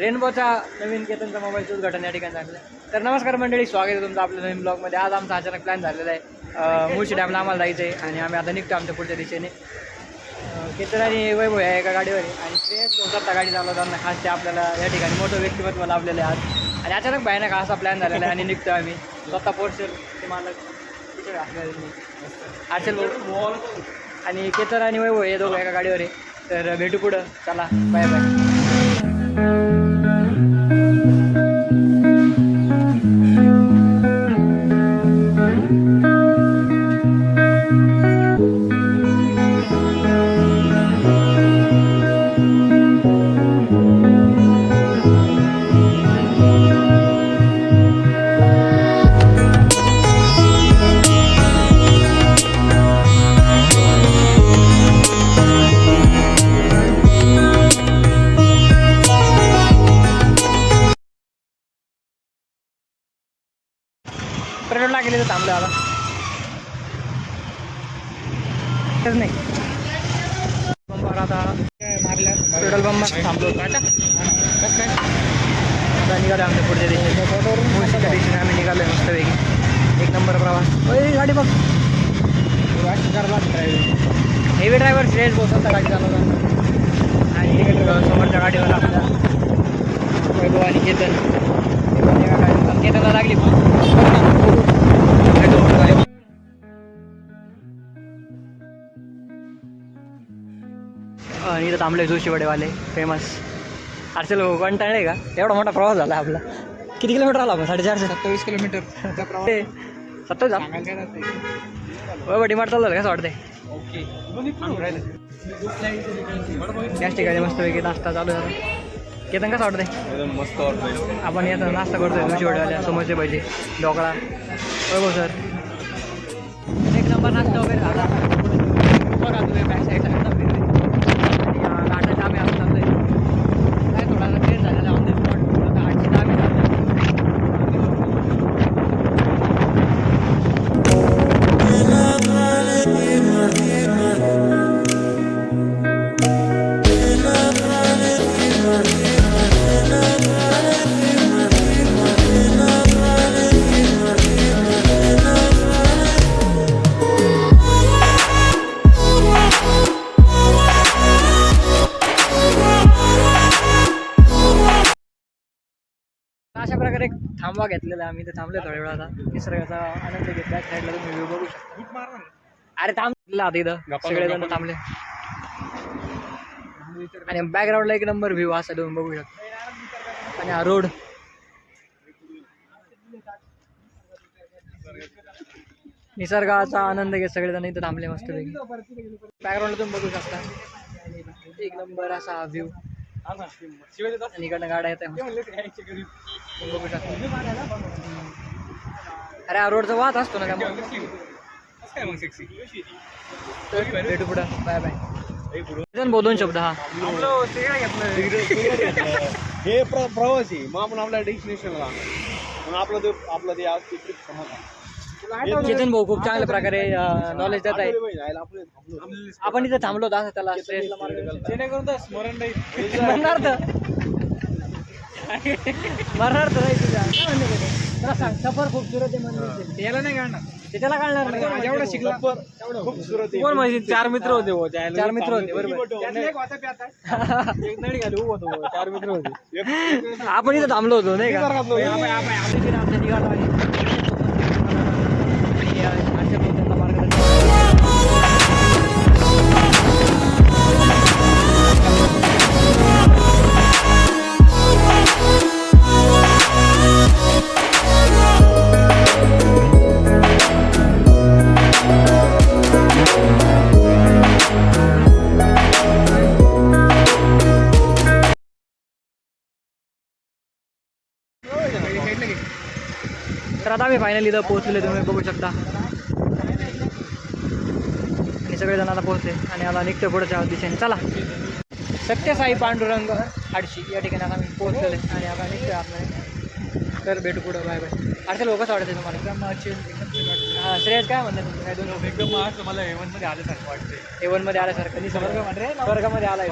रेनबोचा नवीन केतनचा मोबाईलचं उद्घाटन या ठिकाणी झालेलं आहे. तर नमस्कार मंडळी, स्वागत आहे तुमचं आपल्या नवीन ब्लॉगमध्ये. आज आमचा अचानक प्लॅन झालेला आहे. मुळशी डॅमला आम्हाला जायचं आहे आणि आम्ही आता निघतो आमच्या पुढच्या दिशेने. केतन आणि वैभव आहे एका गाडीवर आहे आणि श्रेयस स्वतः गाडी चालवताना खास ते आपल्याला या ठिकाणी मोठं व्यक्तिमत्व लाभलेलं आहे आज. आणि अचानक भयानक असा प्लॅन झालेला आहे आणि निघतो आम्ही स्वतः पोर्चर ते मालक आर्चल भाऊ आणि केतन आणि वैभव हे दोघं एका गाडीवर आहे. तर भेटू पुढं, चला बाय बाय. पेट्रोल लागले तर थांबलं आता नाही बंबावर आता मारल्या पेट्रोल पंप थांबलो आता निघालो आमच्या पुढच्या दिशेने आम्ही निघालो आहे मस्तपैकी. एक नंबर प्रवास. गाडी बघ हेवी ड्रायव्हर श्रेयस बोलतात गाडी चालवताना आणि समोरच्या गाडीवर आपल्या वैभव आणि केतन केतनला लागली आणि इथं थांबले जोशीवडेवाले फेमस. आर्चल कंटाळे का एवढा मोठा प्रवास झाला आपला. किती किलोमीटर आला आपण? 450 किलोमीटर 27 डिमार्ट चाललं कसं वाटतंय? गॅस ठिकाणी मस्तपैकी नाश्ता चालू आहे. केतन कसं वाटतंय? मस्त वाटतंय. आपण येतं नाश्ता करतोय जोशीवडेवाल्या समोरचे पाहिजे ढोकळा. हो सर एक नंबर नाश्ता वगैरे झाला. बघा तुम्ही बॅक साईडला घाटाच्या आम्ही असं चालतोय काय थोडासा ट्रेन झालेला ऑन द स्पॉट. आता 810 आम्ही अशा प्रकारे थांबवा घेतलेला आहे. आम्ही तर थांबले थोड्या वेळा. आता निसर्गाचा आनंद घेत बॅक साईडला तुम्ही व्ह्यू बघू शकता. अरे थांबलेला आता इथं सगळेजण थांबले आणि बॅकग्राऊंडला एक नंबर व्ह्यू असा तुम्ही बघू शकता. आणि हा रोड निसर्गाचा आनंद घेत सगळेजण इथं थांबले मस्तपैकी. बॅकग्राऊंडला तुम्ही बघू शकता एक नंबर असा हा व्ह्यू. आणि इकडनं गाड्या येत आहे बघू शकता. अरे हा रोडचा वाहत असतो ना त्यामुळे. भेटू पुढं, बाय बाय. बोलून शब्द हा हे प्रवासी मग आपण आपल्या डेस्टिनेशनला म्हणून आपलं ते चेतन भाऊ खूप चांगल्या प्रकारे नॉलेज देत आहे. आपण इथं थांबलो होतो असं त्याला जेणेकरून स्मरण नाही म्हणणार मरणार तर नाही तुझ्या. काय म्हणते त्याला सांग सफर खूपसुरत आहे म्हणजे त्याला नाही काढणार ते त्याला काढणार नाही. एवढं शिकला खूपसुरत कोण म्हणजे 4 मित्र होते 4 मित्र होते बरोबर. 4 मित्र होते. आपण इथं थांबलो होतो नाही का तर आता आम्ही फायनली इथं पोहोचले तुम्ही बघू शकता. आणि सगळेजण आता पोहोचले आणि आता निघतो पुढच्या दिशेने. चला सत्यसाई पांडुरंग आडशी या ठिकाणी आता आम्ही पोहोचलेले आणि आता निघतोय आपल्याला. तर भेटू पुढं, बाय बाय. आर्चल भाऊ कसं वाटतं तुम्हाला? एकदम श्रेयस काय म्हणतात तुमचं? काय दोन एकदम असं मला हेवनमध्ये आल्यासारखं वाटते. हेवनमध्ये आल्यासारखं. स्वर्गामध्ये आलाय.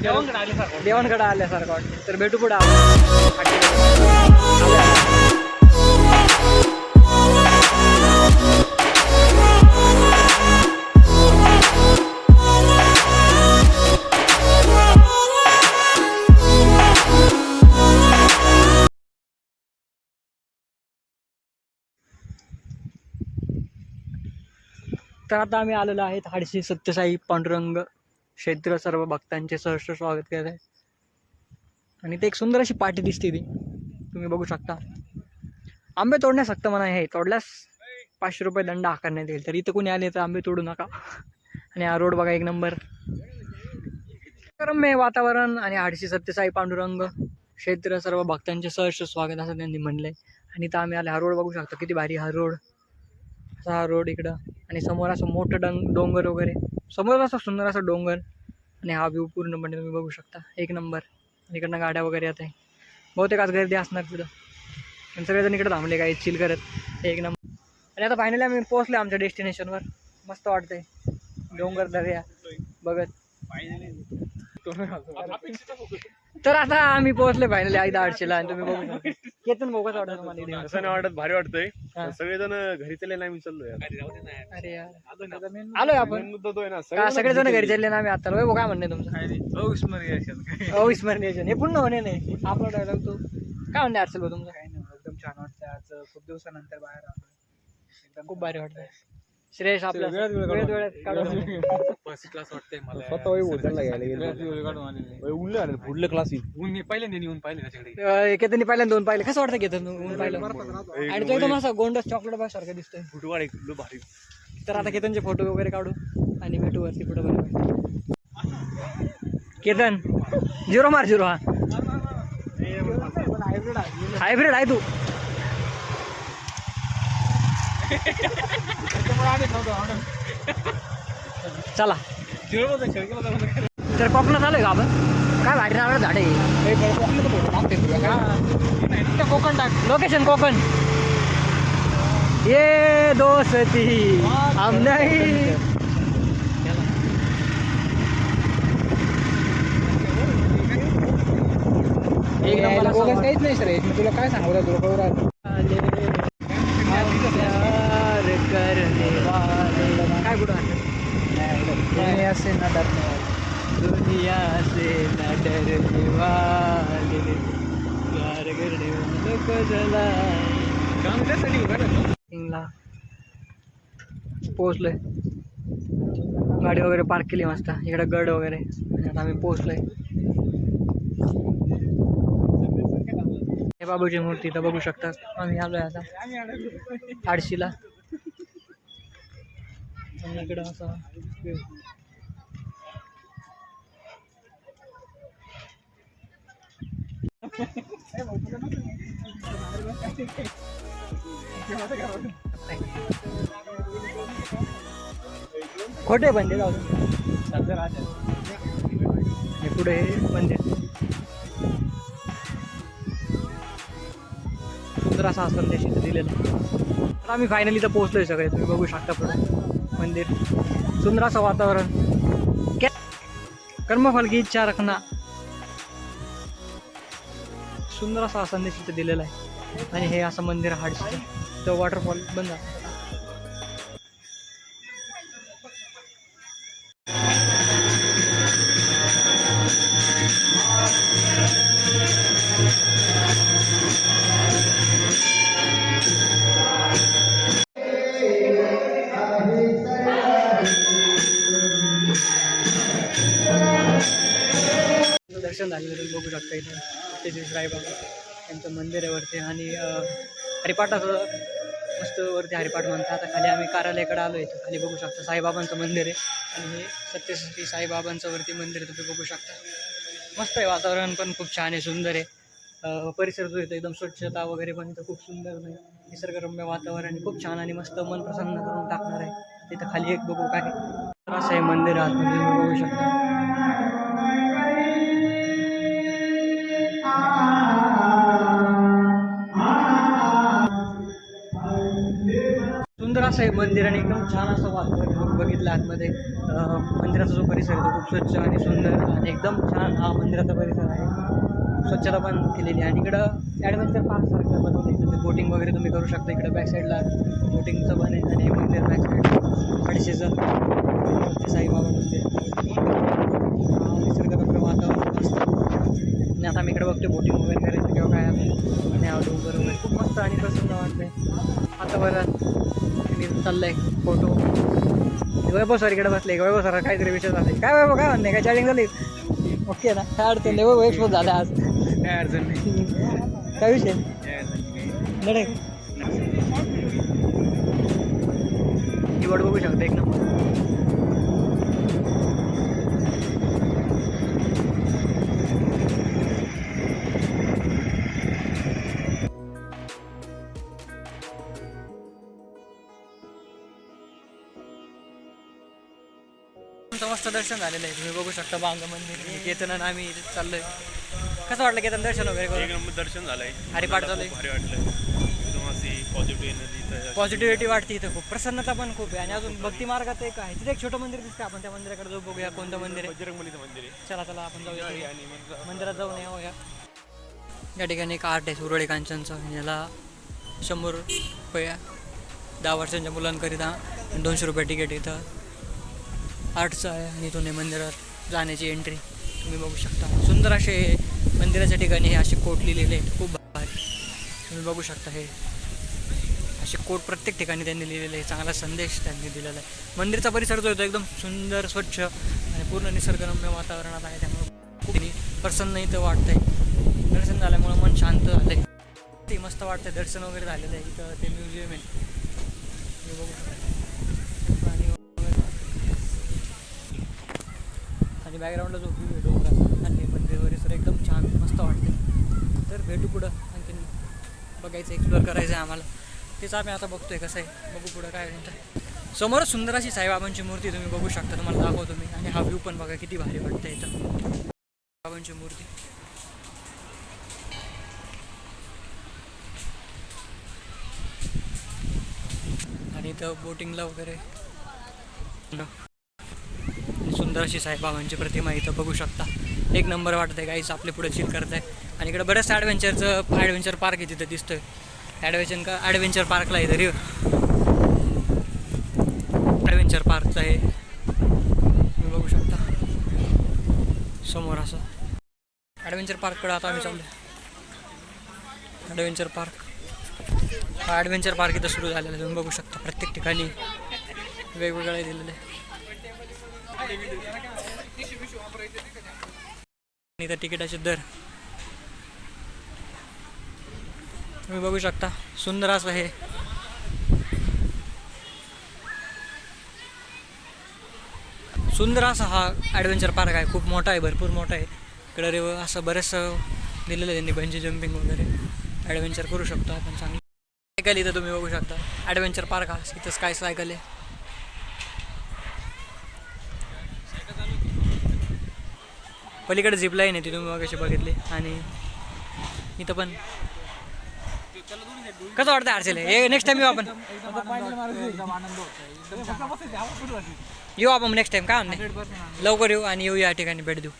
देवांकडे आल्यासारखं वाटतं. तर भेटू पुढे तर आता आम्ही आलेलो आहेत हाडशी सत्यसाई पांडुरंग क्षेत्र. सर्व भक्तांचे सहर्ष स्वागत करत आहे. आणि ते एक सुंदर अशी पाटी दिसते ती तुम्ही बघू शकता. आंबे तोडण्यास सक्त मना आहे. तोडल्यास 500 रुपये दंड आकारण्यात येईल. तर इथं कोणी आले तर आंबे तोडू नका. आणि हा रोड बघा एक नंबर. रम्य वातावरण आणि हाडशी सत्यसाई पांडुरंग क्षेत्र सर्व भक्तांचे सहर्ष स्वागत असं त्यांनी म्हणलंय. आणि इथं आम्ही आले. हा रोड बघू शकतो किती भारी हा रोड. हा रोड इकडं आणि समोर असं मोठं डोंगर वगैरे. समोर असं सुंदर असं डोंगर आणि हा व्ह्यू पूर्णपणे तुम्ही बघू शकता एक नंबर. इकडनं गाड्या वगैरे येत आहे. बहुतेक आज गर्दी असणार तिथं. आणि सगळेजण इकडे थांबले काय चिल करत एक नंबर. आणि आता फायनली आम्ही पोहोचलो आमच्या डेस्टिनेशनवर. मस्त वाटतंय डोंगर दर्या बघत. तर आता आम्ही पोहोचले फायनली आई दाडशीला. आणि तुम्ही बघू शकता केतन बोगस वाटत तुम्हाला. असं नाही वाटत, भारी वाटतंय. सगळेजण घरी चालले नाही, मी चाललोय. अरे यार आलोय आपण. मुद्दा तो आहे ना, सगळेजण घरी चालले ना आम्ही आता. काय म्हणणे तुमचं? अविस्मरणीय क्षण हे पुन्हा होणे नाही. आपला डायलॉग तो काय म्हणणे असेल बा तुमचं? एकदम छान वाटतं. आज खूप दिवसानंतर बाहेर आलो. एकदम खूप भारी वाटतंय. श्रेयस आपला वेळेत फर्स्ट क्लास वाटतंय मला. स्वतः होटलला घ्यायला पुढलं क्लास ऊन पहिल्यांदा येऊन पाहिले त्याच्याकडे. केतननी पहिल्यांदा दोन पाहिले. कसं वाटतं केतन ऊन पाहिलं? आणि तो एकदम असा गोंडस चॉकलेट बॉय सारखं दिसतोय. फुटवाड एक भारी. तर आता केतनचे फोटो वगैरे काढू आणि भेटू वरती पुढे बरोबर. केतन 0 मार 0. हा हायब्रिड आहे तू. चला तर कोकणात आलोय का आपण? काय भारी नारळ झाड आहे. कोकण टाक लोकेशन कोकण. ये दोस्ती हम नहीं. काहीच नाही सर. मी तुला काय सांगू तुला कळू काय कुठं दुनिया से न डरने वाले. दुनिया से न डरने वाले प्यार करने वालों को जलाए. पोहोचलोय. गाडी वगैरे पार्क केली मस्त. इकडे गड वगैरे. आणि आता आम्ही पोहोचलोय. हे बाबूची मूर्ती तर बघू शकता. आम्ही आलोय आता हाडशीला. इकडं असा खोटे मंदिर हे पुढे मंदिर सुंदर असा संदेश इथं दिलेला. तर आम्ही फायनली तर पोहोचलोय सगळे. तुम्ही बघू शकता पुढे मंदिर. सुंदर असं वातावरण. कर्मफल की इच्छा रखना. सुंदर असा संदेश इथं दिलेला आहे. आणि हे असं मंदिर हाडशीचं. तो वॉटरफॉल बंद आहे. दर्शन झालेलं तुम्ही बघू शकता. इथे तेजस साईबाबा यांचं मंदिर आहे वरती. आणि हरिपाठाचं मस्त वरती हरिपाठ म्हणतात. आता खाली आम्ही कार्यालयाकडे आलो. इथं खाली बघू शकता साईबाबांचं मंदिर आहे. आणि हे सत्यश्री साईबाबांचं वरती मंदिर आहे. तुम्ही बघू शकता. मस्त आहे. वातावरण पण खूप छान आहे. सुंदर आहे. परिसर जो येतो एकदम स्वच्छता वगैरे पण इथं खूप सुंदर आहे. निसर्गरम्य वातावरण खूप छान आणि मस्त मन प्रसन्न करून टाकणार आहे. तिथं खाली एक बघू काय असं आहे मंदिर आतमध्ये तुम्ही बघू शकता. सुंदर असं आहे मंदिर आणि एकदम छान असं वातावरण बघितलं आतमध्ये. मंदिराचा जो परिसर आहे तो खूप स्वच्छ आणि सुंदर आणि एकदम छान हा मंदिराचा परिसर आहे. स्वच्छता पण केलेली आहे आणि इकडं ॲडव्हेंचर पार्कसारखं बनवलं आहे. तिथे बोटिंग वगैरे तुम्ही करू शकता. इकडं बॅक साईडला बोटिंगचं पण आहे आणि मंदिर बॅक साईड अडीचशेचं साईबाबा मंदिर. निसर्गरम्य वातावरण मस्त. आणि आता मी इकडे बघतो बोटिंग वगैरे करायचं किंवा काय आणि डोंगर वगैरे खूप मस्त आणि प्रसन्न वाटतंय आता. बरं मी चाललंय फोटो. वैभव सर इकडे बसले. वैभव सर काहीतरी विषय झाले. काय वैभव काय म्हणणे काय चॅटिंग झाली ओके ना? काय अडचण नाही. वैभव एक्सपोज झाले आज. काय अडचण नाही. काय विषय लढे निवड बघू शकता एक नंबर. मस्त दर्शन झालेलं आहे. तुम्ही बघू शकता बांग मंदिर. केतन आणि आम्ही चाललोय. कसं वाटलं केतन दर्शन वगैरे करून? एक नंबर दर्शन झालंय. हरिपाठ चालू आहे. भारी वाटलं. एकदम अशी पॉझिटिव्ह एनर्जी. पॉझिटिव्हिटी वाटते इथं खूप. प्रसन्नता पण खूप आहे. आणि अजून भक्ती मार्गात एक आहे तिथे एक छोटं मंदिर दिसतं. आपण त्या मंदिराकडे जाऊ बघूया कोणतं मंदिर आहे. बजरंगबलीचं मंदिर आहे. चला चला आपण जाऊया आणि मंदिरात जाऊन येऊया. या ठिकाणी एक आर्ट आहे सुरळी कांचनचं. याला 100 रुपये 10 वर्षांच्या मुलांकरिता 200 रुपये तिकीट इथं आर्टचं आहे. आणि इथून मंदिरात जाण्याची एंट्री तुम्ही बघू शकता. सुंदर असे मंदिराच्या ठिकाणी हे असे कोट लिहिलेले आहेत. खूप भारी तुम्ही बघू शकता. हे असे कोट प्रत्येक ठिकाणी त्यांनी लिहिलेले आहे. चांगला संदेश त्यांनी दिलेला आहे. मंदिराचा परिसर जो आहे तो एकदम सुंदर स्वच्छ आणि पूर्ण निसर्गरम्य वातावरणात आहे. त्यामुळे खूप प्रसन्न इथं वाटतंय. दर्शन झाल्यामुळं मन शांत झालंय. ते मस्त वाटतंय. दर्शन वगैरे झालेलं आहे. इथं ते म्युझियम आहे तुम्ही बघू शकता. आणि बॅकग्राऊंडला जो व्ह्यू आहे डोंगराचा आणि मंदिर परिसर एकदम छान मस्त वाटते. तर भेटू पुढं आणखीन बघायचं एक्सप्लोअर करायचं आहे आम्हाला. तेच आम्ही आता बघतोय कसं आहे. बघू पुढं काय म्हणतं. समोरच सुंदर अशी साईबाबांची मूर्ती तुम्ही बघू शकता. तुम्हाला दाखवतो मी. आणि हा व्ह्यू पण बघा किती भारी वाटतं इथं. बाबांची मूर्ती आणि इथं बोटिंगला वगैरे सुंदर अशी साईबाबांची प्रतिमा इथं बघू शकता. एक नंबर वाटत आहे. काहीच आपले पुढे चिल करत आहे. आणि इकडे बरंचसं ॲडव्हेंचर पार्क आहे तिथं दिसतोय. ॲडव्हेंचर पार्कला आहे तरी ॲडव्हेंचर पार्कचं आहे तुम्ही बघू शकता समोर असं. ॲडव्हेंचर पार्ककडे आता आम्ही चाललो. ॲडव्हेंचर पार्क हा ॲडव्हेंचर पार्क इथं सुरू झालेला आहे. तुम्ही बघू शकता प्रत्येक ठिकाणी वेगवेगळे दिलेले आहे. इथं तिकिटाचे दर तुम्ही बघू शकता. सुंदर असं हे सुंदर असा हा ॲडव्हेंचर पार्क आहे. खूप मोठा आहे. भरपूर मोठा आहे. इकडे असं बरंचसं दिलेलं आहे त्यांनी. बंजी जम्पिंग वगैरे ॲडव्हेंचर करू शकतो आपण चांगलं. सायकल इथं तुम्ही बघू शकता. ॲडव्हेंचर पार्क हा इथं स्काय सायकल आहे. पलीकडे झिपलाईन आहे ती तुम्ही मगाशी बघितली. आणि इथं पण कसं वाटतं हर्षल हे. नेक्स्ट टाइम येऊ आपण. येऊ आपण नेक्स्ट टाइम. काय म्हणणे लवकर येऊ आणि येऊ या ठिकाणी भेट देऊ.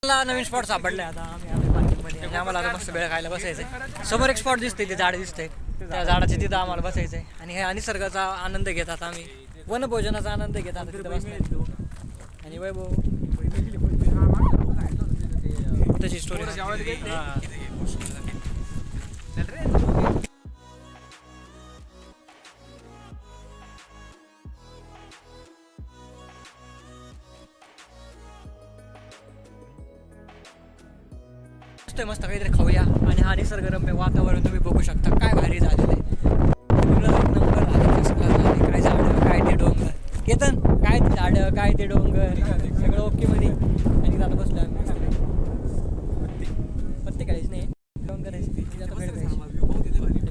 मला नवीन स्पॉट सापडले आता. आम्ही पार्किंगमध्ये आणि आम्हाला आता मस्त वेळ खायला बसायचं आहे. समोर एक स्पॉट दिसते ते झाड दिसते. त्या झाडाच्या तिथं आम्हाला बसायचं आहे. आणि ह्या निसर्गाचा आनंद घेतात आम्ही. वनभोजनाचा आनंद घेतात तिथं बसतो. आणि वैभव त्याची स्टोरी मस्त काहीतरी खाऊया. आणि हा निसर्गरम्य वातावरण तुम्ही बघू शकता. काय भारी झालेलं आहे. एक नंबर झाले. काय झाडं काय ते डोंगर. केतन काय ते झाडं काय ते डोंगर सगळं ओके मध्ये. आणि आता बसलो आम्ही पत्ते काहीच नाही. जेवण करायची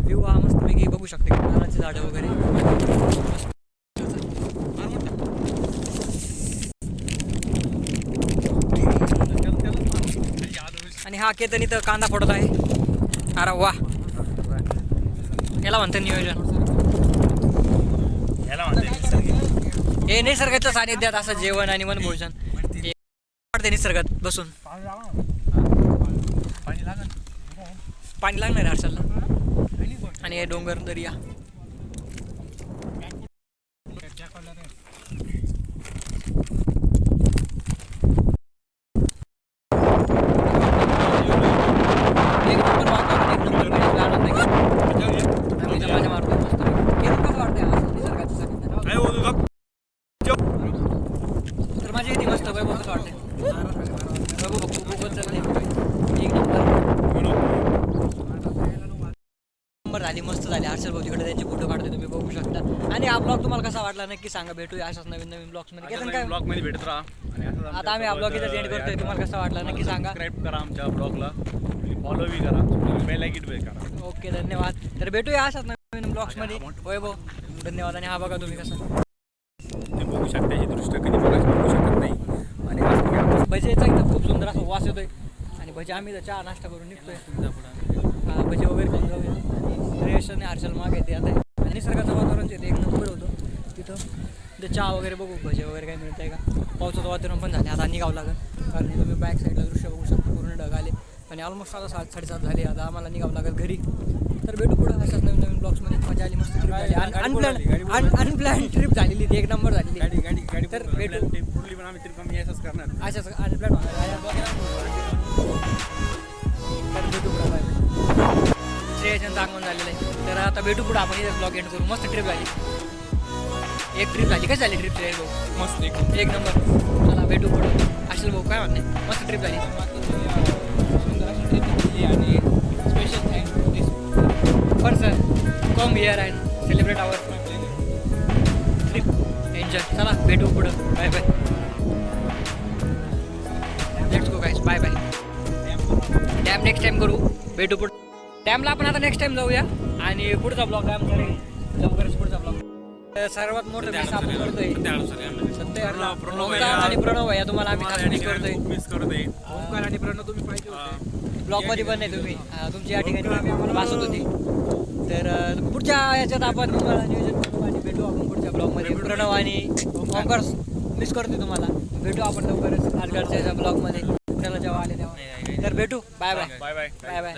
व्ह्यू हा मस्त पैकी बघू शकते. नारळाची झाडं वगैरे आणि हा केतन इथं कांदा फोडत आहे. अरे वा याला म्हणतं नियोजन. हे निसर्गाच्या सानिध्यात असं जेवण आणि वनभोजन हे वाटते निसर्गात बसून. पाणी लागणार आहे हर्षलला. आणि हे डोंगर दर्या. एक नंबर वातावरण, एक नंबर वेळेस आनंद आहे. आम्ही इथं मजा मारतोय मस्त. केलं कसं वाटतंय असं निसर्गाच्या सानिध्यात? तर माझी येते मस्त. वैभव कसं वाटतंय? वैभव खूप चाललंय. एक नंबर झाली, मस्त झाली. हर्षल भाऊ तिकडे त्यांचे फोटो काढते, तुम्ही बघू शकता. आणि हा ब्लॉग तुम्हाला कसा वाटला नक्की सांगा. भेटूया अशाच नवीन नवीन ब्लॉग्स मध्ये. केतन काय ब्लॉग मध्ये भेटत राहा. आणि असंच आमच्या आता आम्ही हा ब्लॉग इथं सोबत, एंड करतोय. तुम्हाला कसा वाटला नक्की सांगा. सबस्क्राईब करा आमच्या ब्लॉगला, फॉलो बी करा, बेल आयकॉन करा. ओके, धन्यवाद. तर भेटूया अशाच नवीन ब्लॉग्स मध्ये. वैभव धन्यवाद. आणि हा बघा तुम्ही कसं ते बघू शकता, हे दृश्य कधी बघू शकत नाही. आणि असं की आमचं भजीचा इथं खूप सुंदर असा वास येतोय. आणि भजी आम्ही तर चहा नाश्ता करून निघतोय. हा, भजी वगैरे खाऊन जाऊया. रेश आणि हर्षल मागे येते आता. आणि निसर्गाचं वातावरण जे एक नंबर होतं तिथं. ते चहा वगैरे बघू, भजी वगैरे काही मिळत आहे का. पावसाचं वातावरण पण झाले. आता निघावं लागेल, कारण हे तुम्ही बॅक साईडला दृश्य बघू शकता. पूर्ण ढग आले आणि ऑलमोस्ट आता 7-7:30 झाले. आता आम्हाला निघावं लागेल घरी. तर भेटू पुढं अशाच नवीन नवीन ब्लॉग्समध्ये. मजा आली, मस्त ट्रिप झाली. अनप्लॅन ट्रिप झालेली ती, एक नंबर झालेली. गाडी तर भेटू पुढली पण आम्ही ट्रिप आम्ही असंच करणार. अशाच अनप्लॅन तर भेटू पुढं. Bye bye. श्रेयसचं आगमन झालेलं आहे. तर आता भेटू पुढं. आपण इथे ब्लॉग एंड करू. मस्त ट्रिप झाली, एक ट्रिप झाली. कशी झाली ट्रिप श्रेयस भाऊ? मस्त एक नंबर. चला भेटू पुढं. असेल भाऊ काय म्हणणे? मस्त ट्रिप झाली. सुंदर अशी ट्रिप घेतली आणि special thanks for sir come here and celebrate our trip. Enjoy. चला भेटू पुढं. Bye bye. Let's go guys. Bye bye. Damn next time करू. भेटू पुढं. डॅमला आपण आता नेक्स्ट टाइम जाऊया. आणि पुढचा ब्लॉग डॅम करेल लवकरच. पुढचा ब्लॉग सर्वात मोठं मिस आपण करतोय सत्य आणि प्रणव या तुम्हाला आम्ही मिस करतोय. ओंकार आणि प्रणव तुम्ही पाहिजे होते. ब्लॉग मध्ये पण नाही तुम्ही. तुमची या ठिकाणी आम्हाला भासत होती. तर पुढच्या याच्यात आपण तुम्हाला नियोजन करू आणि भेटू आपण पुढच्या ब्लॉग मध्ये. प्रणव आणि ओंकार मिस करतोय तुम्हाला. भेटू आपण लवकरच आजकालच्या ब्लॉग मध्ये. पुण्याला जेव्हा आले तेव्हा. तर भेटू. Bye bye. Bye bye bye bye.